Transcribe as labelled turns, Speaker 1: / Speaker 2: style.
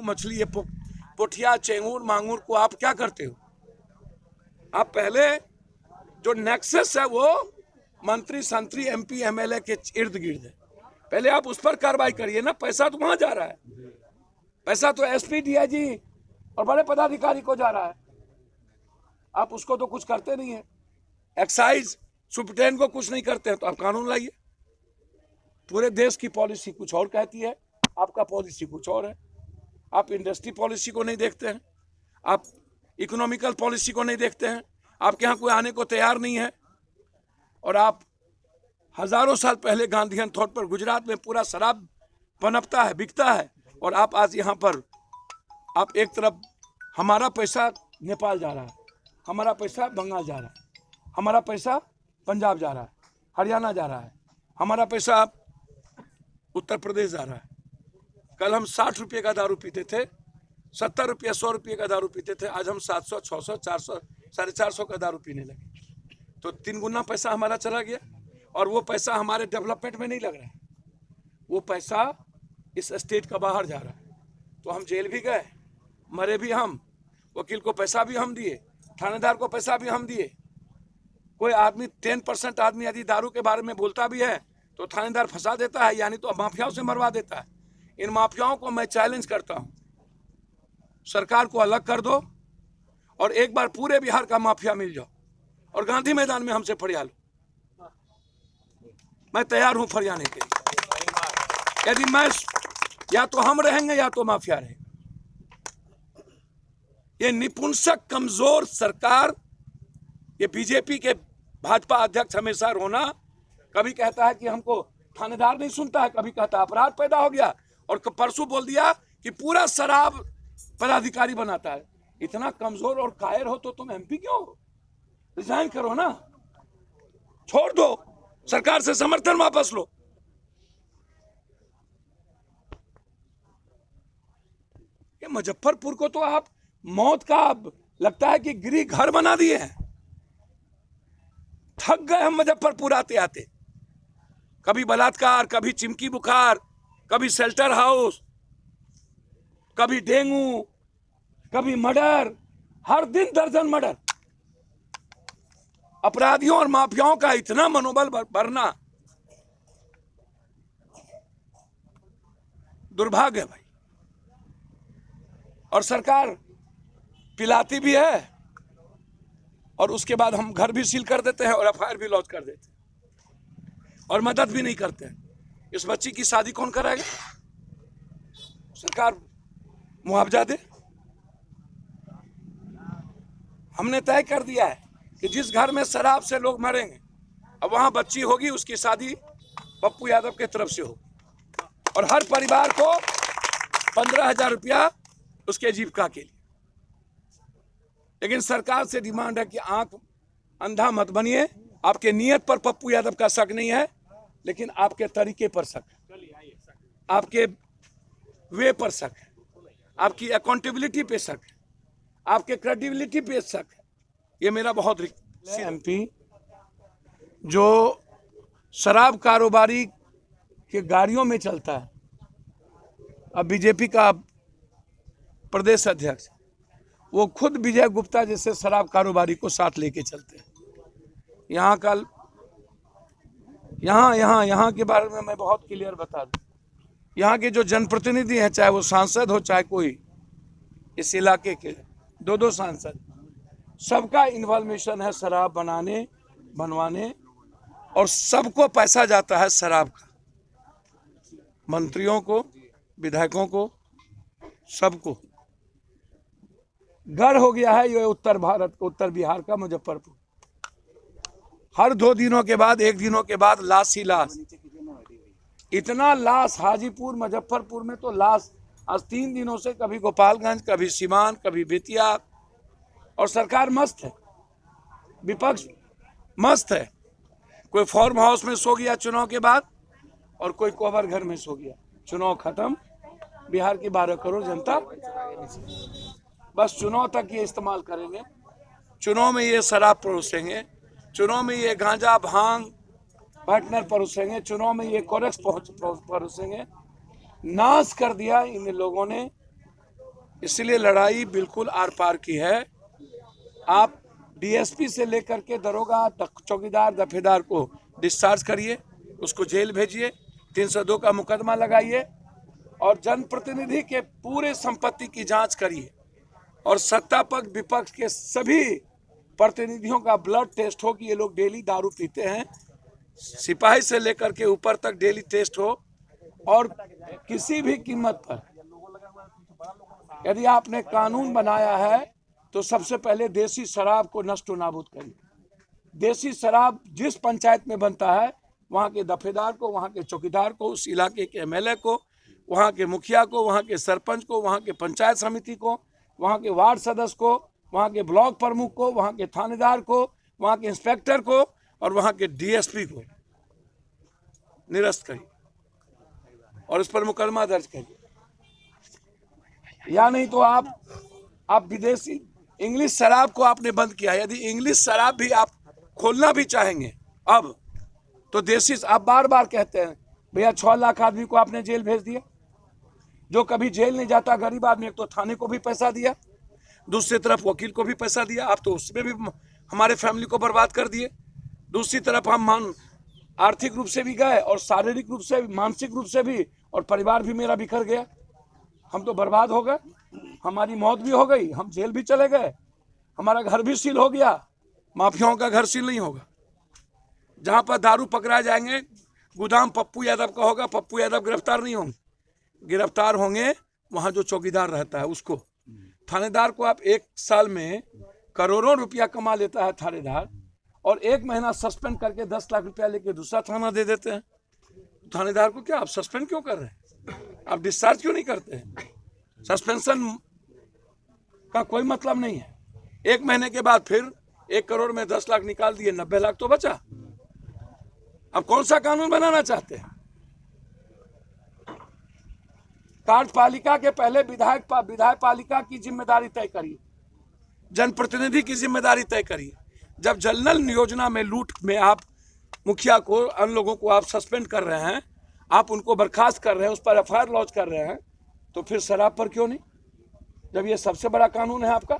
Speaker 1: मछली ये पोठिया चेंगूर मांगूर को आप क्या करते हो? आप पहले जो नेक्सस है वो मंत्री संतरी एमपी एमएलए के इर्द गिर्द है, पहले आप उस पर कार्रवाई करिए ना। पैसा तो वहां जा रहा है, पैसा तो एसपी डीआईजी और बड़े पदाधिकारी को जा रहा है, आप उसको तो कुछ करते नहीं है। एक्साइज सुप्रीटेंडेंट को कुछ नहीं करते हैं तो आप कानून लाइए। पूरे देश की पॉलिसी कुछ और कहती है, आपका पॉलिसी कुछ और है। आप इंडस्ट्री पॉलिसी को नहीं देखते हैं, आप इकोनॉमिकल पॉलिसी को नहीं देखते हैं, आपके यहाँ कोई आने को तैयार नहीं है। और आप हजारों साल पहले गांधीयन थॉट पर गुजरात में पूरा शराब पनपता है, बिकता है, और आप आज यहाँ पर आप एक तरफ हमारा पैसा नेपाल जा रहा है, हमारा पैसा बंगाल जा रहा है, हमारा पैसा पंजाब जा रहा है, हरियाणा जा रहा है, हमारा पैसा उत्तर प्रदेश जा रहा है। कल हम 60 रुपये का दारू पीते थे, 70 रुपये 100 रुपये का दारू पीते थे, आज हम 700 600 400 450 का दारू पीने लगे। तो 3 गुना पैसा हमारा चला गया, और वो पैसा हमारे डेवलपमेंट में नहीं लग रहा है, वो पैसा इस स्टेट का बाहर जा रहा है। तो हम जेल भी गए, मरे भी हम, वकील को पैसा भी हम दिए, थानेदार को पैसा भी हम दिए। कोई आदमी 10% आदमी यदि दारू के बारे में बोलता भी है तो थानेदार फंसा देता है, यानी तो माफियाओं से मरवा देता है। इन माफियाओं को मैं चैलेंज करता हूं, सरकार को अलग कर दो और एक बार पूरे बिहार का माफिया मिल जाओ और गांधी मैदान में हमसे फरिया लो। मैं तैयार हूं फरियाने के लिए। यदि मैं या तो हम रहेंगे या तो माफिया रहेंगे। ये निपुंसक कमजोर सरकार, ये बीजेपी के भाजपा अध्यक्ष हमेशा रोना, कभी कहता है कि हमको थानेदार नहीं सुनता है, कभी कहता है अपराध पैदा हो गया, और परसों बोल दिया कि पूरा शराब पदाधिकारी बनाता है। इतना कमजोर और कायर हो तो तुम एमपी क्यों हो? रिजाइन करो ना, छोड़ दो, सरकार से समर्थन वापस लो। ये मुजफ्फरपुर को तो आप मौत का लगता है कि गृह घर बना दिए हैं। थक गए हम मुजफ्फरपुर आते आते, कभी बलात्कार, कभी चिमकी बुखार, कभी शेल्टर हाउस, कभी डेंगू, कभी मर्डर, हर दिन दर्जन मर्डर। अपराधियों और माफियाओं का इतना मनोबल बढ़ना दुर्भाग्य है भाई। और सरकार पिलाती भी है और उसके बाद हम घर भी सील कर देते हैं और एफआईआर भी लॉन्च कर देते हैं और मदद भी नहीं करते हैं। इस बच्ची की शादी कौन कराएगा? सरकार मुआवजा दे। हमने तय कर दिया है कि जिस घर में शराब से लोग मरेंगे, अब वहां बच्ची होगी, उसकी शादी पप्पू यादव के तरफ से हो, और हर परिवार को 15,000 रुपया उसके जीविका के लिए। लेकिन सरकार से डिमांड है कि आंख अंधा मत बनिए। आपके नियत पर पप्पू यादव का शक नहीं है, लेकिन आपके तरीके पर शक है, आपके वे पर शक है, आपकी अकाउंटेबिलिटी पे शक है, आपके क्रेडिबिलिटी पे शक है। ये मेरा बहुत एमपी जो शराब कारोबारी के गाड़ियों में चलता है, अब बीजेपी का प्रदेश अध्यक्ष, वो खुद विजय गुप्ता जैसे शराब कारोबारी को साथ लेके चलते हैं। यहाँ कल यहाँ के बारे में मैं बहुत क्लियर बता दूं, यहाँ के जो जनप्रतिनिधि हैं, चाहे वो सांसद हो चाहे कोई, इस इलाके के 2-2 सांसद, सबका इन्वॉल्वेशन है शराब बनवाने, और सबको पैसा जाता है शराब का, मंत्रियों को, विधायकों को, सबको। गढ़ हो गया है ये उत्तर भारत, उत्तर बिहार का मुजफ्फरपुर। हर 2 दिनों के बाद, 1 दिनों के बाद लाश ही लाश, इतना लाश। हाजीपुर मुजफ्फरपुर में तो लाश आज 3 दिनों से, कभी गोपालगंज, कभी सीवान, कभी बेतिया। और सरकार मस्त है, विपक्ष मस्त है। कोई फार्म हाउस में सो गया चुनाव के बाद, और कोई कोवर घर में सो गया। चुनाव खत्म, बिहार की 12 करोड़ जनता बस चुनाव तक ये इस्तेमाल करेंगे। चुनाव में ये शराब परोसेंगे, चुनाव में ये गांजा भांग पार्टनर परोसेंगे, चुनाव में ये कोरेक्स परोसेंगे। नाश कर दिया इन लोगों ने इसलिए लड़ाई बिल्कुल आर पार की है। आप डीएसपी से लेकर के दरोगा, चौकीदार, दफेदार को डिस्चार्ज करिए, उसको जेल भेजिए, 302 का मुकदमा लगाइए और जनप्रतिनिधि के पूरे संपत्ति की जांच करिए और सत्ता पक्ष विपक्ष के सभी प्रतिनिधियों का ब्लड टेस्ट हो कि ये लोग डेली दारू पीते हैं, सिपाही से लेकर के ऊपर तक डेली टेस्ट हो। और किसी भी कीमत पर यदि आपने कानून बनाया है तो सबसे पहले देसी शराब को नष्ट नाबूद करिए। देसी शराब जिस पंचायत में बनता है वहाँ के दफेदार को, वहाँ के चौकीदार को, उस इलाके के एमएलए को, वहाँ के मुखिया को, वहाँ के सरपंच को, वहाँ के पंचायत समिति को, वहाँ के वार्ड सदस्य को, वहाँ के ब्लॉक प्रमुख को, वहाँ के थानेदार को, वहाँ के इंस्पेक्टर को और वहाँ के डीएसपी को निरस्त करिए और उस पर मुकदमा दर्ज करिए। या नहीं तो आप विदेशी इंग्लिश शराब को आपने बंद किया। यदि इंग्लिश शराब भी आप खोलना भी चाहेंगे अब तो देसी, आप बार बार कहते हैं भैया 6 लाख आदमी को आपने जेल भेज दिया। जो कभी जेल नहीं जाता गरीब आदमी, एक तो थाने को भी पैसा दिया, दूसरी तरफ वकील को भी पैसा दिया, आप तो उसमें भी हमारे फैमिली को बर्बाद कर दिए। दूसरी तरफ हम आर्थिक रूप से भी गए और शारीरिक रूप से, मानसिक रूप से भी, और परिवार भी मेरा बिखर गया। हम तो बर्बाद हो गए, हमारी मौत भी हो गई, हम जेल भी चले गए, हमारा घर भी सील हो गया। माफियाओं का घर सील नहीं होगा। जहां पर दारू पकड़ा जाएंगे गोदाम पप्पू यादव का होगा, पप्पू यादव गिरफ्तार नहीं होंगे। गिरफ्तार होंगे वहां जो चौकीदार रहता है उसको। थानेदार को आप 1 साल में करोड़ों रुपया कमा लेता है थानेदार, और 1 महीना सस्पेंड करके 10 लाख रुपया लेके दूसरा थाना दे देते हैं। थानेदार को क्या आप सस्पेंड क्यों कर रहे हैं? आप डिस्चार्ज क्यों नहीं करते हैं? सस्पेंशन का कोई मतलब नहीं है। 1 महीने के बाद फिर 1 करोड़ में 10 लाख निकाल दिए, 90 लाख तो बचा। अब कौन सा कानून बनाना चाहते हैं? कार्यपालिका के पहले विधायक पालिका की जिम्मेदारी तय करिए, जनप्रतिनिधि की जिम्मेदारी तय करिए। जब जनरल योजना में लूट में आप मुखिया को, अन्य लोगों को आप सस्पेंड कर रहे हैं, आप उनको बर्खास्त कर रहे हैं, उस पर एफआईआर लॉन्च कर रहे हैं, तो फिर शराब पर क्यों नहीं? जब ये सबसे बड़ा कानून है आपका।